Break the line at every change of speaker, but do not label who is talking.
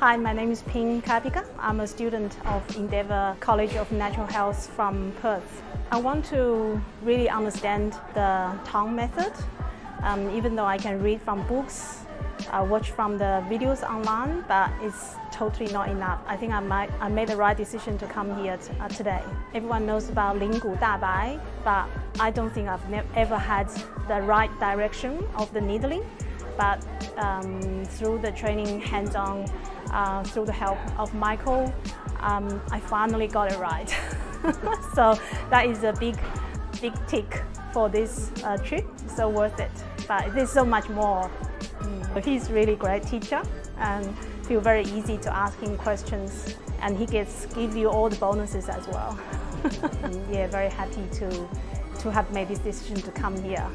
Hi, my name is Ping Kapika. I'm a student of Endeavour College of Natural Health from Perth. I want to really understand the Tung Method, even though I can read from books, watch from the videos online, but it's totally not enough. I think I made the right decision to come here today. Everyone knows about Ling Gu Da Bai, but I don't think I've ever had the right direction of the needling. But through the training hands-on, through the help of Michael, I finally got it right. So that is a big tick for this trip, so worth it. But there's so much more. He's really great teacher and feel very easy to ask him questions, and he give you all the bonuses as well. Yeah, very happy to have made this decision to come here.